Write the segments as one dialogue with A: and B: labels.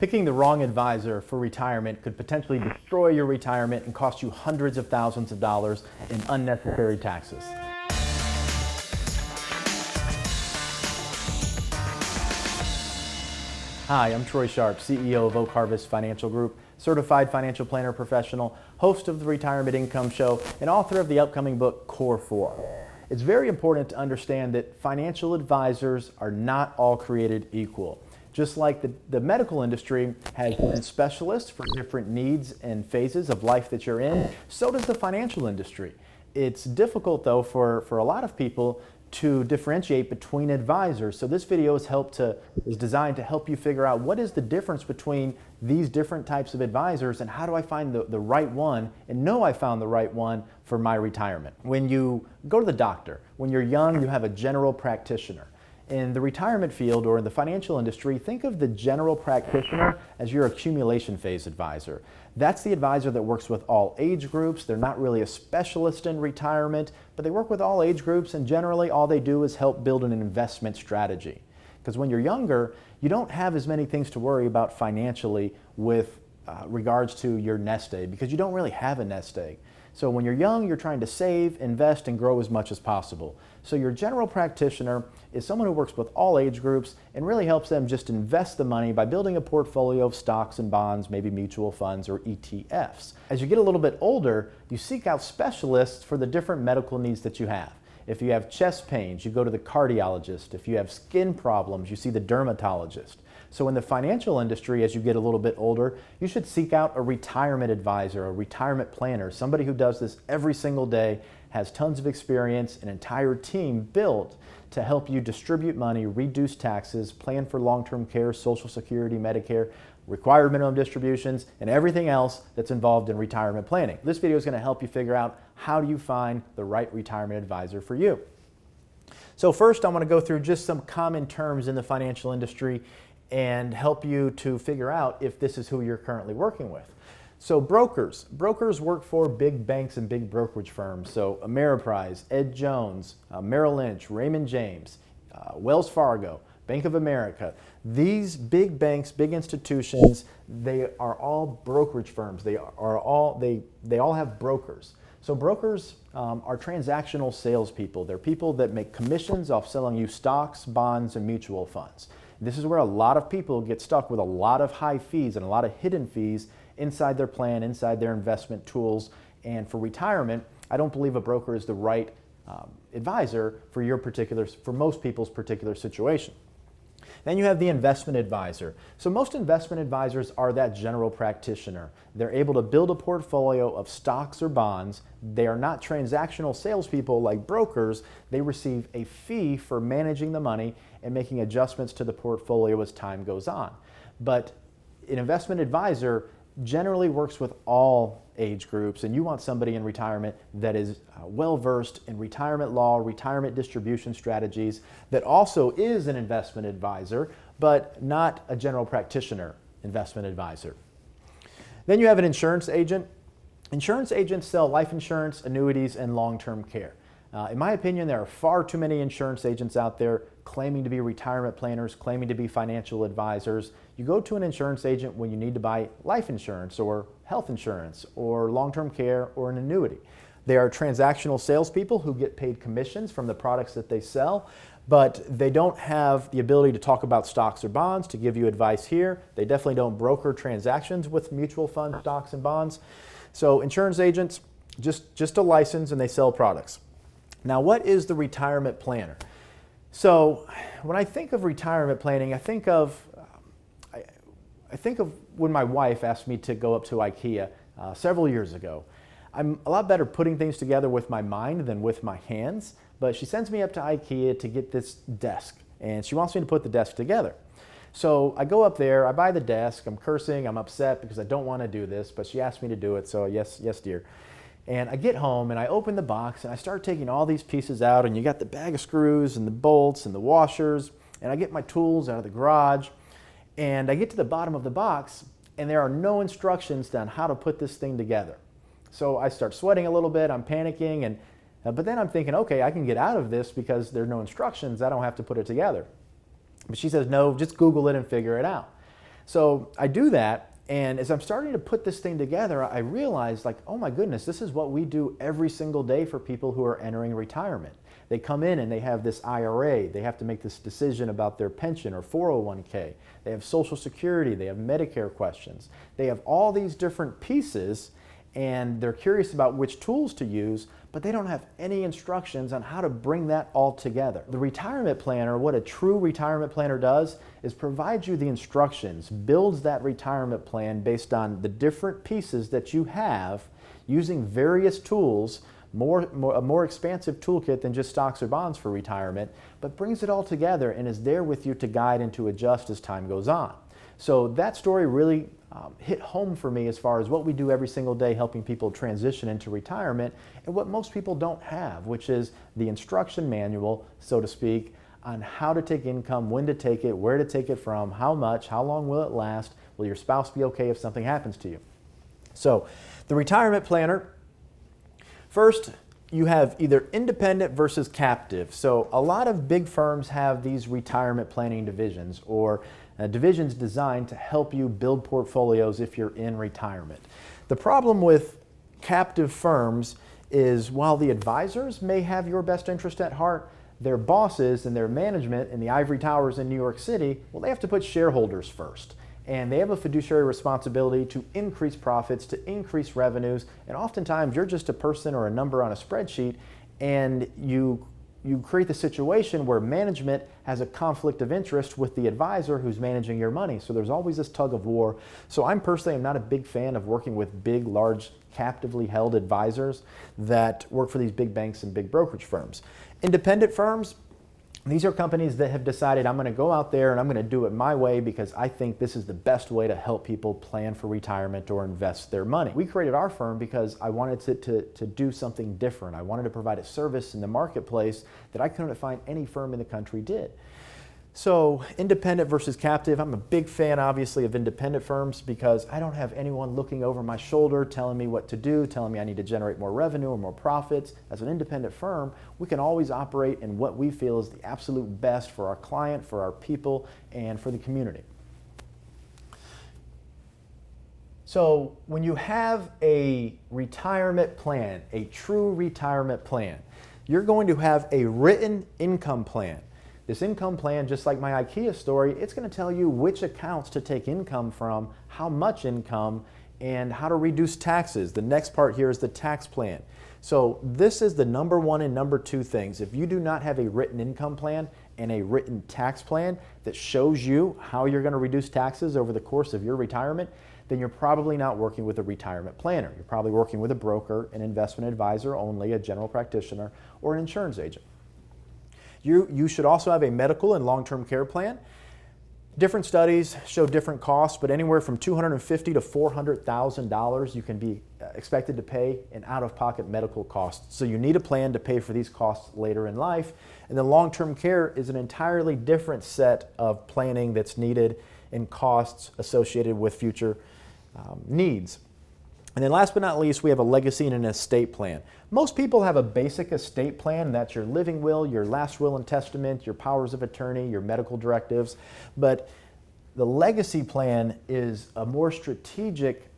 A: Picking the wrong advisor for retirement could potentially destroy your retirement and cost you hundreds of thousands of dollars in unnecessary taxes. Hi, I'm Troy Sharp, CEO of Oak Harvest Financial Group, certified financial planner professional, host of the Retirement Income Show, and author of the upcoming book, Core 4. It's very important to understand that financial advisors are not all created equal. Just like the medical industry has specialists for different needs and phases of life that you're in, so does the financial industry. It's difficult, though, for a lot of people to differentiate between advisors. So this video is designed to help you figure out what is the difference between these different types of advisors and how do I find the right one and know I found the right one for my retirement. When you go to the doctor, when you're young, you have a general practitioner. In the retirement field or in the financial industry, think of the general practitioner as your accumulation phase advisor. That's the advisor that works with all age groups. They're not really a specialist in retirement, but they work with all age groups, and generally all they do is help build an investment strategy. Because when you're younger, you don't have as many things to worry about financially with regards to your nest egg, because you don't really have a nest egg. So when you're young, you're trying to save, invest, and grow as much as possible. So your general practitioner is someone who works with all age groups and really helps them just invest the money by building a portfolio of stocks and bonds, maybe mutual funds or ETFs. As you get a little bit older, you seek out specialists for the different medical needs that you have. If you have chest pains, you go to the cardiologist. If you have skin problems, you see the dermatologist. So in the financial industry, as you get a little bit older, you should seek out a retirement advisor, a retirement planner, somebody who does this every single day, has tons of experience, an entire team built to help you distribute money, reduce taxes, plan for long-term care, Social Security, Medicare, required minimum distributions, and everything else that's involved in retirement planning. This video is going to help you figure out how do you find the right retirement advisor for you. So first, I want to go through just some common terms in the financial industry and help you to figure out if this is who you're currently working with. So brokers work for big banks and big brokerage firms. So Ameriprise, Ed Jones, Merrill Lynch, Raymond James, Wells Fargo, Bank of America. These big banks, big institutions, they are all brokerage firms. They all have brokers. So brokers are transactional salespeople. They're people that make commissions off selling you stocks, bonds, and mutual funds. This is where a lot of people get stuck with a lot of high fees and a lot of hidden fees inside their plan, inside their investment tools. And for retirement, I don't believe a broker is the right advisor for most people's particular situation. Then you have the investment advisor. So most investment advisors are that general practitioner. They're able to build a portfolio of stocks or bonds. They are not transactional salespeople like brokers. They receive a fee for managing the money and making adjustments to the portfolio as time goes on. But an investment advisor generally works with all age groups, and you want somebody in retirement that is well-versed in retirement law, retirement distribution strategies, that also is an investment advisor, but not a general practitioner investment advisor. Then you have an insurance agent. Insurance agents sell life insurance, annuities, and long-term care. In my opinion, there are far too many insurance agents out there claiming to be retirement planners, claiming to be financial advisors. You go to an insurance agent when you need to buy life insurance or health insurance or long-term care or an annuity. They are transactional salespeople who get paid commissions from the products that they sell, but they don't have the ability to talk about stocks or bonds, to give you advice here. They definitely don't broker transactions with mutual fund stocks and bonds. So insurance agents, just a license, and they sell products. Now, what is the retirement planner? So when I think of retirement planning, I think of when my wife asked me to go up to IKEA several years ago. I'm a lot better putting things together with my mind than with my hands, but she sends me up to IKEA to get this desk, and she wants me to put the desk together. So I go up there, I buy the desk, I'm cursing, I'm upset because I don't want to do this, but she asked me to do it, so yes, dear. And I get home and I open the box and I start taking all these pieces out, and you got the bag of screws and the bolts and the washers, and I get my tools out of the garage, and I get to the bottom of the box and there are no instructions on how to put this thing together. So I start sweating a little bit, I'm panicking, but then I'm thinking, okay, I can get out of this because there are no instructions, I don't have to put it together. But she says, no, just Google it and figure it out. So I do that, and as I'm starting to put this thing together, I realize, like, oh my goodness, this is what we do every single day for people who are entering retirement. They come in and they have this IRA, they have to make this decision about their pension or 401k, they have Social Security, they have Medicare questions, they have all these different pieces, and they're curious about which tools to use, but they don't have any instructions on how to bring that all together. The retirement planner, what a true retirement planner does, is provide you the instructions, builds that retirement plan based on the different pieces that you have, using various tools, a more expansive toolkit than just stocks or bonds for retirement, but brings it all together and is there with you to guide and to adjust as time goes on. So that story really hit home for me as far as what we do every single day helping people transition into retirement, and what most people don't have, which is the instruction manual, so to speak, on how to take income, when to take it, where to take it from, how much, how long will it last, will your spouse be okay if something happens to you. So the retirement planner, first, you have either independent versus captive. So a lot of big firms have these retirement planning divisions, or divisions designed to help you build portfolios if you're in retirement. The problem with captive firms is, while the advisors may have your best interest at heart, their bosses and their management in the ivory towers in New York City, well, they have to put shareholders first. And they have a fiduciary responsibility to increase profits, to increase revenues, and oftentimes you're just a person or a number on a spreadsheet, and you create the situation where management has a conflict of interest with the advisor who's managing your money. So there's always this tug of war. So I'm personally not a big fan of working with big, large, captively held advisors that work for these big banks and big brokerage firms. Independent firms, these are companies that have decided, I'm going to go out there and I'm going to do it my way because I think this is the best way to help people plan for retirement or invest their money. We created our firm because I wanted to do something different. I wanted to provide a service in the marketplace that I couldn't find any firm in the country did. So independent versus captive, I'm a big fan obviously of independent firms because I don't have anyone looking over my shoulder telling me what to do, telling me I need to generate more revenue or more profits. As an independent firm, we can always operate in what we feel is the absolute best for our client, for our people, and for the community. So when you have a retirement plan, a true retirement plan, you're going to have a written income plan. This income plan, just like my IKEA story, it's going to tell you which accounts to take income from, how much income, and how to reduce taxes. The next part here is the tax plan. So this is the number one and number two things. If you do not have a written income plan and a written tax plan that shows you how you're going to reduce taxes over the course of your retirement, then you're probably not working with a retirement planner. You're probably working with a broker, an investment advisor only, a general practitioner, or an insurance agent. You should also have a medical and long-term care plan. Different studies show different costs, but anywhere from $250,000 to $400,000 you can be expected to pay in out-of-pocket medical costs. So you need a plan to pay for these costs later in life. And then long-term care is an entirely different set of planning that's needed and costs associated with future needs. And then last but not least, we have a legacy and an estate plan. Most people have a basic estate plan. That's your living will, your last will and testament, your powers of attorney, your medical directives. But the legacy plan is a more strategic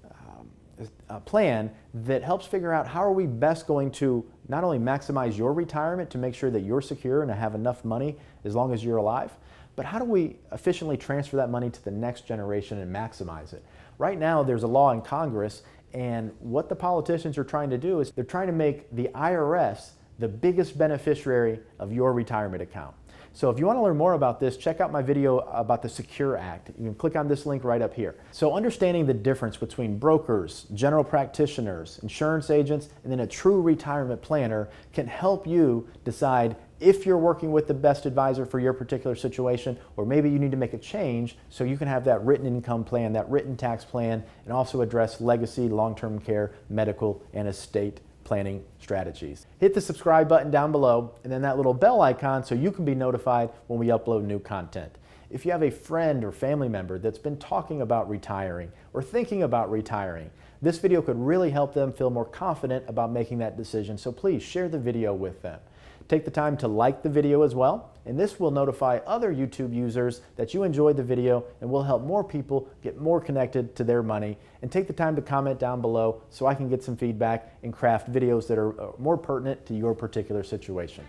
A: plan that helps figure out how are we best going to not only maximize your retirement to make sure that you're secure and have enough money as long as you're alive, but how do we efficiently transfer that money to the next generation and maximize it? Right now, there's a law in Congress, and what the politicians are trying to do is they're trying to make the IRS the biggest beneficiary of your retirement account. So if you want to learn more about this, check out my video about the Secure Act. You can click on this link right up here. So understanding the difference between brokers, general practitioners, insurance agents, and then a true retirement planner can help you decide if you're working with the best advisor for your particular situation, or maybe you need to make a change so you can have that written income plan, that written tax plan, and also address legacy, long-term care, medical, and estate planning strategies. Hit the subscribe button down below and then that little bell icon so you can be notified when we upload new content. If you have a friend or family member that's been talking about retiring or thinking about retiring, this video could really help them feel more confident about making that decision, so please share the video with them. Take the time to like the video as well. and this will notify other YouTube users that you enjoyed the video and will help more people get more connected to their money. And take the time to comment down below so I can get some feedback and craft videos that are more pertinent to your particular situation.